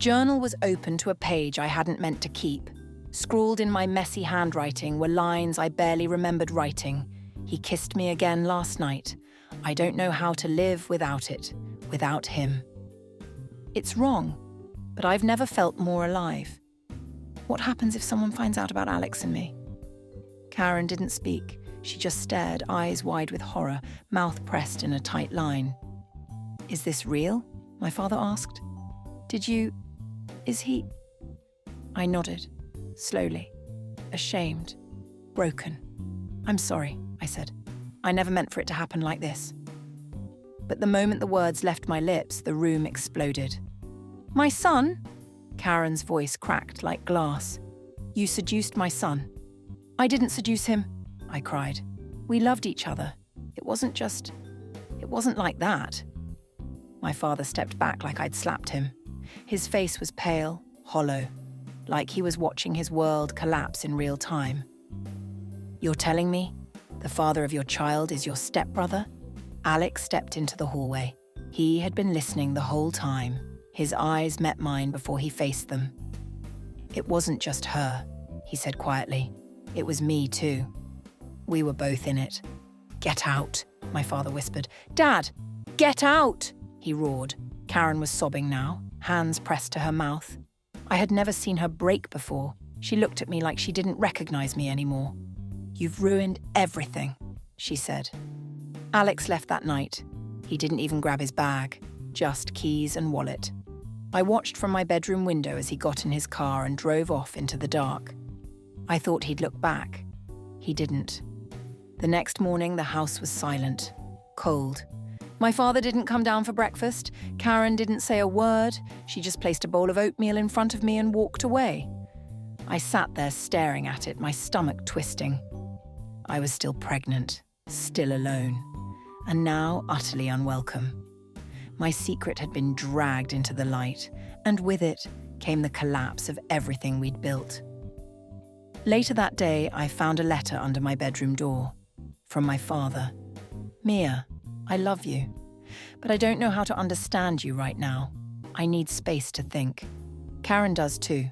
journal was open to a page I hadn't meant to keep. Scrawled in my messy handwriting were lines I barely remembered writing. He kissed me again last night. I don't know how to live without it, without him. It's wrong, but I've never felt more alive. What happens if someone finds out about Alex and me? Karen didn't speak. She just stared, eyes wide with horror, mouth pressed in a tight line. Is this real? My father asked. Is he? I nodded, slowly, ashamed, broken. I'm sorry, I said. I never meant for it to happen like this. But the moment the words left my lips, the room exploded. My son? Karen's voice cracked like glass. You seduced my son. I didn't seduce him, I cried. We loved each other. It wasn't like that. My father stepped back like I'd slapped him. His face was pale, hollow, like he was watching his world collapse in real time. You're telling me the father of your child is your stepbrother? Alex stepped into the hallway. He had been listening the whole time. His eyes met mine before he faced them. It wasn't just her, he said quietly. It was me too. We were both in it. Get out, my father whispered. Dad, get out, he roared. Karen was sobbing now, hands pressed to her mouth. I had never seen her break before. She looked at me like she didn't recognize me anymore. You've ruined everything, she said. Alex left that night. He didn't even grab his bag, just keys and wallet. I watched from my bedroom window as he got in his car and drove off into the dark. I thought he'd look back. He didn't. The next morning, the house was silent, cold. My father didn't come down for breakfast. Karen didn't say a word. She just placed a bowl of oatmeal in front of me and walked away. I sat there staring at it, my stomach twisting. I was still pregnant, still alone, and now utterly unwelcome. My secret had been dragged into the light, and with it came the collapse of everything we'd built. Later that day, I found a letter under my bedroom door, from my father. Mia, I love you, but I don't know how to understand you right now. I need space to think. Karen does too.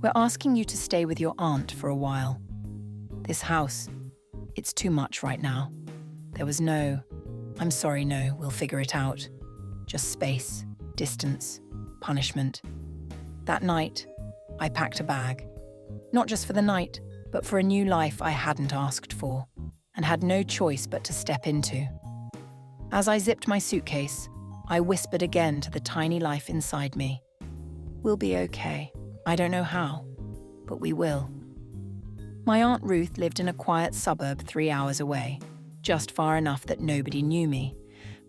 We're asking you to stay with your aunt for a while. This house, it's too much right now. There was I'm sorry, we'll figure it out. Just space, distance, punishment. That night, I packed a bag. Not just for the night, but for a new life I hadn't asked for, and had no choice but to step into. As I zipped my suitcase, I whispered again to the tiny life inside me. We'll be okay. I don't know how, but we will. My Aunt Ruth lived in a quiet suburb 3 hours away, just far enough that nobody knew me,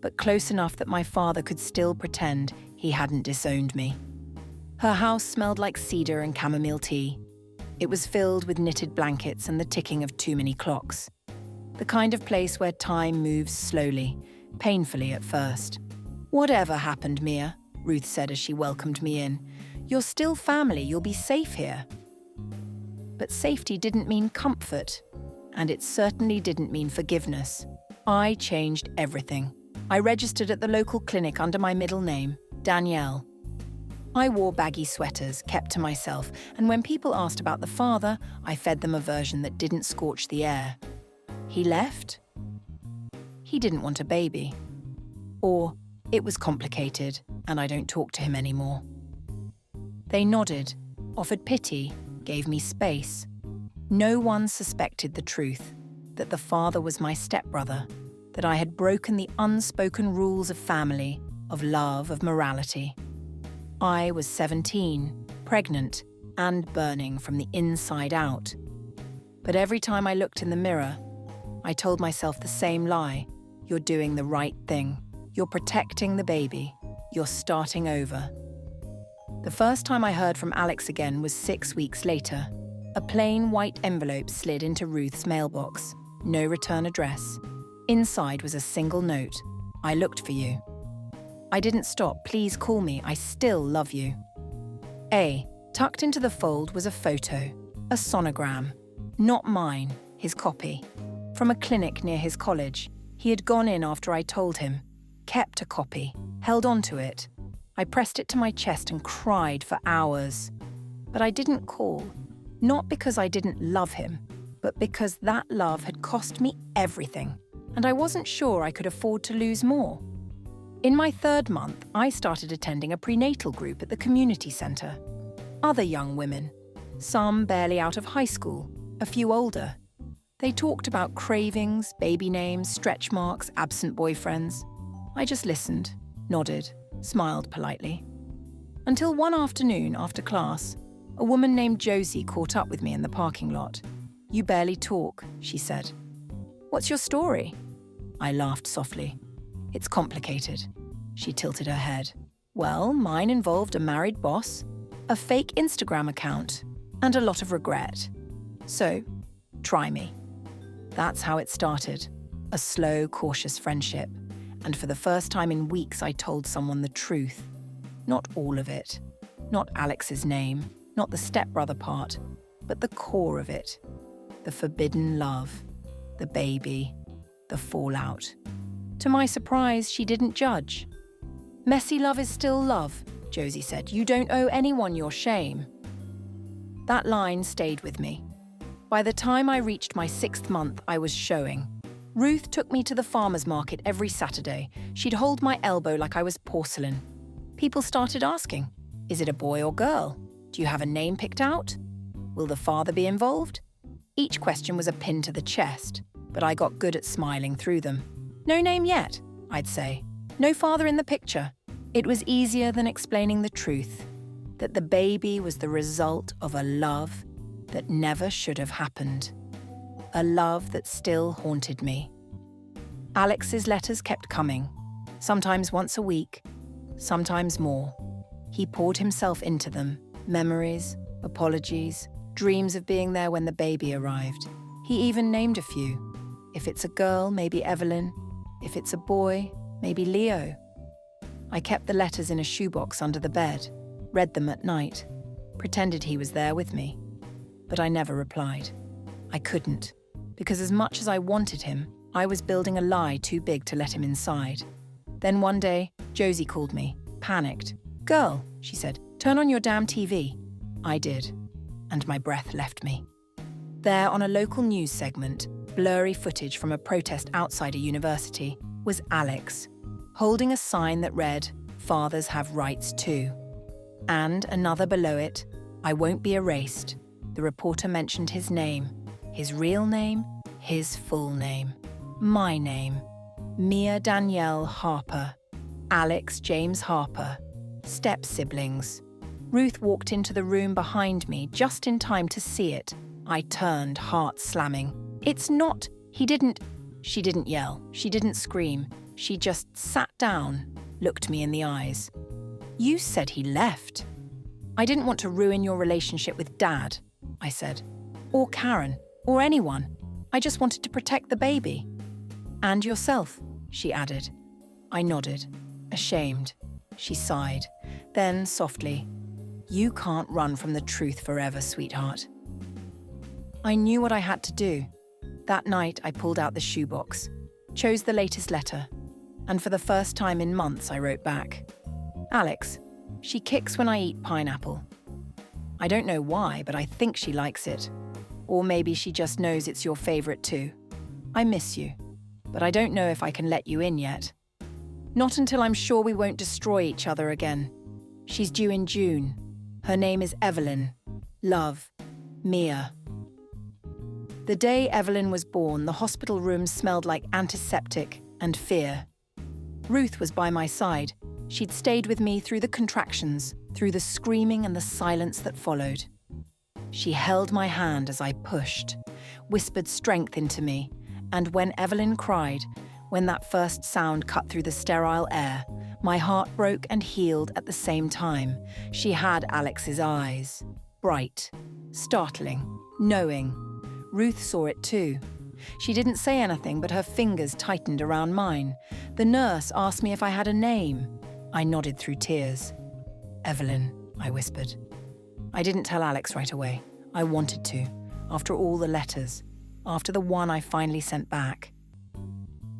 but close enough that my father could still pretend he hadn't disowned me. Her house smelled like cedar and chamomile tea. It was filled with knitted blankets and the ticking of too many clocks. The kind of place where time moves slowly, painfully at first. Whatever happened, Mia, Ruth said as she welcomed me in. You're still family, you'll be safe here. But safety didn't mean comfort, and it certainly didn't mean forgiveness. I changed everything. I registered at the local clinic under my middle name, Danielle. I wore baggy sweaters, kept to myself, and when people asked about the father, I fed them a version that didn't scorch the air. He left? He didn't want a baby. Or it was complicated, and I don't talk to him anymore. They nodded, offered pity, gave me space. No one suspected the truth, that the father was my stepbrother, that I had broken the unspoken rules of family, of love, of morality. I was 17, pregnant, and burning from the inside out. But every time I looked in the mirror, I told myself the same lie. You're doing the right thing. You're protecting the baby. You're starting over. The first time I heard from Alex again was 6 weeks later. A plain white envelope slid into Ruth's mailbox. No return address. Inside was a single note. I looked for you. I didn't stop. Please call me. I still love you. Tucked into the fold was a photo, a sonogram. Not mine, his copy. From a clinic near his college. He had gone in after I told him. Kept a copy. Held on to it. I pressed it to my chest and cried for hours. But I didn't call, not because I didn't love him, but because that love had cost me everything, and I wasn't sure I could afford to lose more. In my 3rd month, I started attending a prenatal group at the community centre. Other young women, some barely out of high school, a few older. They talked about cravings, baby names, stretch marks, absent boyfriends. I just listened, nodded, smiled politely. Until one afternoon after class, a woman named Josie caught up with me in the parking lot. "You barely talk," she said. "What's your story?" I laughed softly. "It's complicated." She tilted her head. "Well, mine involved a married boss, a fake Instagram account, and a lot of regret. So, try me." That's how it started. A slow, cautious friendship. And for the first time in weeks, I told someone the truth. Not all of it. Not Alex's name. Not the stepbrother part. But the core of it. The forbidden love. The baby. The fallout. To my surprise, she didn't judge. "Messy love is still love," Josie said. "You don't owe anyone your shame." That line stayed with me. By the time I reached my 6th month, I was showing. Ruth took me to the farmer's market every Saturday. She'd hold my elbow like I was porcelain. People started asking, "Is it a boy or girl? Do you have a name picked out? Will the father be involved?" Each question was a pin to the chest, but I got good at smiling through them. "No name yet," I'd say. "No father in the picture." It was easier than explaining the truth, that the baby was the result of a love that never should have happened. A love that still haunted me. Alex's letters kept coming, sometimes once a week, sometimes more. He poured himself into them, memories, apologies, dreams of being there when the baby arrived. He even named a few. If it's a girl, maybe Evelyn. If it's a boy, maybe Leo. I kept the letters in a shoebox under the bed, read them at night, pretended he was there with me. But I never replied. I couldn't, because as much as I wanted him, I was building a lie too big to let him inside. Then one day, Josie called me, panicked. "Girl," she said, "turn on your damn TV." I did, and my breath left me. There, on a local news segment, blurry footage from a protest outside a university, was Alex, holding a sign that read, "Fathers have rights too." And another below it, "I won't be erased." The reporter mentioned his name, his real name, his full name, my name, Mia Danielle Harper, Alex James Harper, step-siblings. Ruth walked into the room behind me just in time to see it. I turned, heart slamming. "It's not," She didn't yell, she didn't scream. She just sat down, looked me in the eyes. "You said he left." "I didn't want to ruin your relationship with Dad," I said. "Or Karen, or anyone. I just wanted to protect the baby." "And yourself," she added. I nodded, ashamed. She sighed. Then, softly, "You can't run from the truth forever, sweetheart." I knew what I had to do. That night, I pulled out the shoebox, chose the latest letter, and for the first time in months, I wrote back. "Alex, she kicks when I eat pineapple. I don't know why, but I think she likes it. Or maybe she just knows it's your favorite too. I miss you, but I don't know if I can let you in yet. Not until I'm sure we won't destroy each other again. She's due in June. Her name is Evelyn. Love, Mia." The day Evelyn was born, the hospital room smelled like antiseptic and fear. Ruth was by my side. She'd stayed with me through the contractions, through the screaming and the silence that followed. She held my hand as I pushed, whispered strength into me, and when Evelyn cried, when that first sound cut through the sterile air, my heart broke and healed at the same time. She had Alex's eyes. Bright, startling, knowing. Ruth saw it too. She didn't say anything, but her fingers tightened around mine. The nurse asked me if I had a name. I nodded through tears. "Evelyn," I whispered. I didn't tell Alex right away. I wanted to, after all the letters, after the one I finally sent back.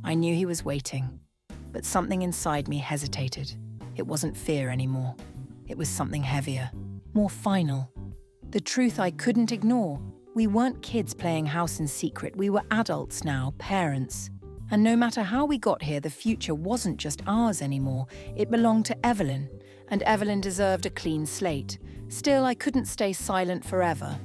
I knew he was waiting, but something inside me hesitated. It wasn't fear anymore. It was something heavier, more final. The truth I couldn't ignore. We weren't kids playing house in secret. We were adults now, parents. And no matter how we got here, the future wasn't just ours anymore. It belonged to Evelyn, and Evelyn deserved a clean slate. Still, I couldn't stay silent forever.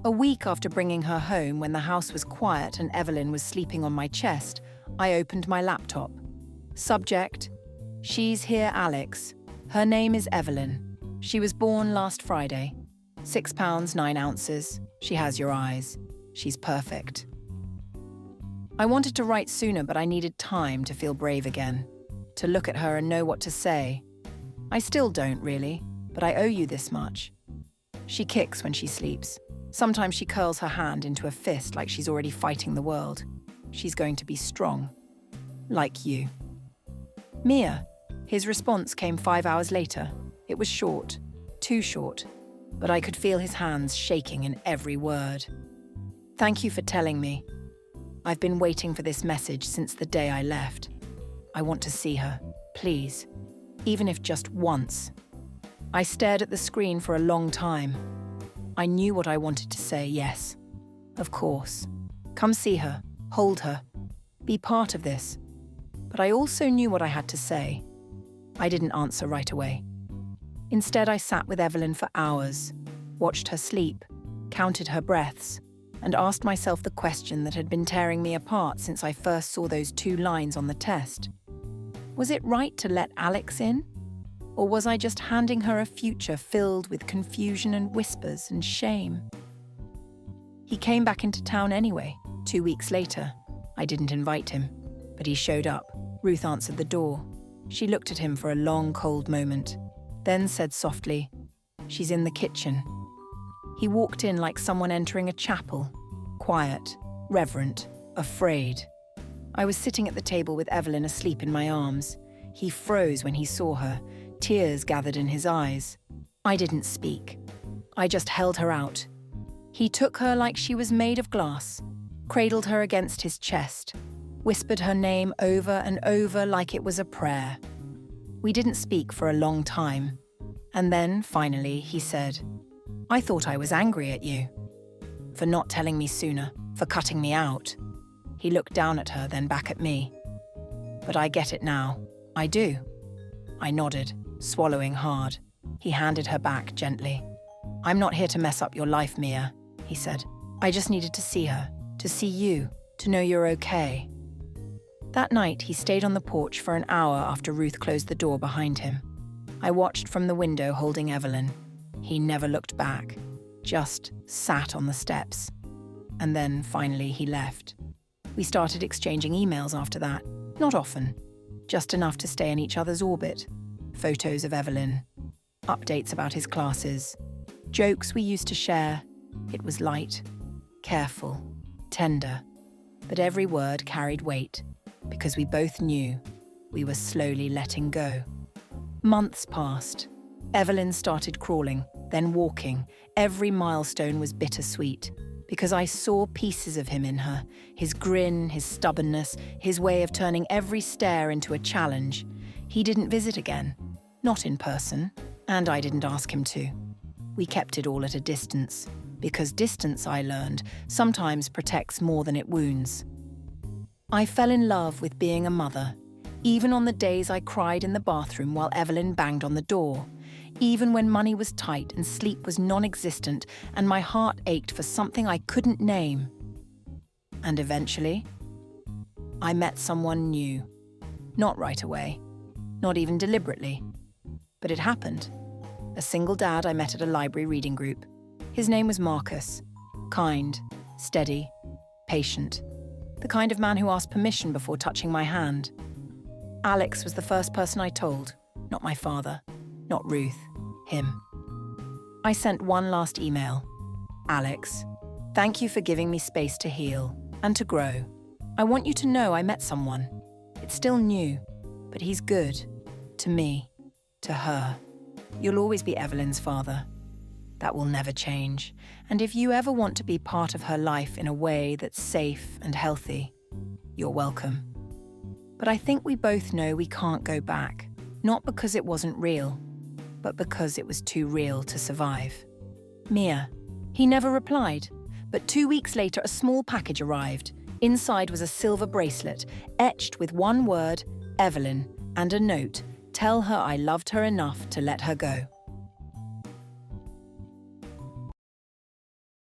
A week after bringing her home, when the house was quiet and Evelyn was sleeping on my chest, I opened my laptop. Subject: She's here, Alex. Her name is Evelyn. She was born last Friday. 6 pounds, 9 ounces. She has your eyes. She's perfect. I wanted to write sooner, but I needed time to feel brave again, to look at her and know what to say. I still don't, really, but I owe you this much. She kicks when she sleeps. Sometimes she curls her hand into a fist like she's already fighting the world. She's going to be strong. Like you. Mia. His response came 5 hours later. It was short. Too short. But I could feel his hands shaking in every word. Thank you for telling me. I've been waiting for this message since the day I left. I want to see her, please. Even if just once. I stared at the screen for a long time. I knew what I wanted to say, yes. Of course. Come see her, hold her, be part of this. But I also knew what I had to say. I didn't answer right away. Instead, I sat with Evelyn for hours, watched her sleep, counted her breaths, and asked myself the question that had been tearing me apart since I first saw those 2 lines on the test. Was it right to let Alex in? Or was I just handing her a future filled with confusion and whispers and shame? He came back into town anyway, 2 weeks later. I didn't invite him, but he showed up. Ruth answered the door. She looked at him for a long, cold moment, then said softly, "She's in the kitchen." He walked in like someone entering a chapel, quiet, reverent, afraid. I was sitting at the table with Evelyn asleep in my arms. He froze when he saw her. Tears gathered in his eyes. I didn't speak. I just held her out. He took her like she was made of glass, cradled her against his chest, whispered her name over and over like it was a prayer. We didn't speak for a long time. And then, finally, he said, "I thought I was angry at you. For not telling me sooner, for cutting me out." He looked down at her, then back at me. "But I get it now. I do." I nodded, swallowing hard. He handed her back gently. "I'm not here to mess up your life, Mia," he said. "I just needed to see her, to see you, to know you're okay." That night, he stayed on the porch for an hour after Ruth closed the door behind him. I watched from the window holding Evelyn. He never looked back, just sat on the steps. And then, finally, he left. We started exchanging emails after that. Not often, just enough to stay in each other's orbit. Photos of Evelyn, updates about his classes, jokes we used to share. It was light, careful, tender, but every word carried weight, because we both knew we were slowly letting go. Months passed. Evelyn started crawling, then walking. Every milestone was bittersweet, because I saw pieces of him in her, his grin, his stubbornness, his way of turning every stare into a challenge. He didn't visit again, not in person, and I didn't ask him to. We kept it all at a distance, because distance, I learned, sometimes protects more than it wounds. I fell in love with being a mother, even on the days I cried in the bathroom while Evelyn banged on the door, even when money was tight and sleep was non-existent and my heart ached for something I couldn't name. And eventually, I met someone new. Not right away, not even deliberately, but it happened. A single dad I met at a library reading group. His name was Marcus. Kind, steady, patient. The kind of man who asked permission before touching my hand. Alex was the first person I told, not my father, not Ruth, him. I sent one last email. "Alex, thank you for giving me space to heal and to grow. I want you to know I met someone. It's still new, but he's good. To me, to her. You'll always be Evelyn's father. That will never change. And if you ever want to be part of her life in a way that's safe and healthy, you're welcome. But I think we both know we can't go back. Not because it wasn't real, but because it was too real to survive. Mia. He never replied, but 2 weeks later a small package arrived. Inside was a silver bracelet, etched with one word, Evelyn, and a note, "Tell her I loved her enough to let her go."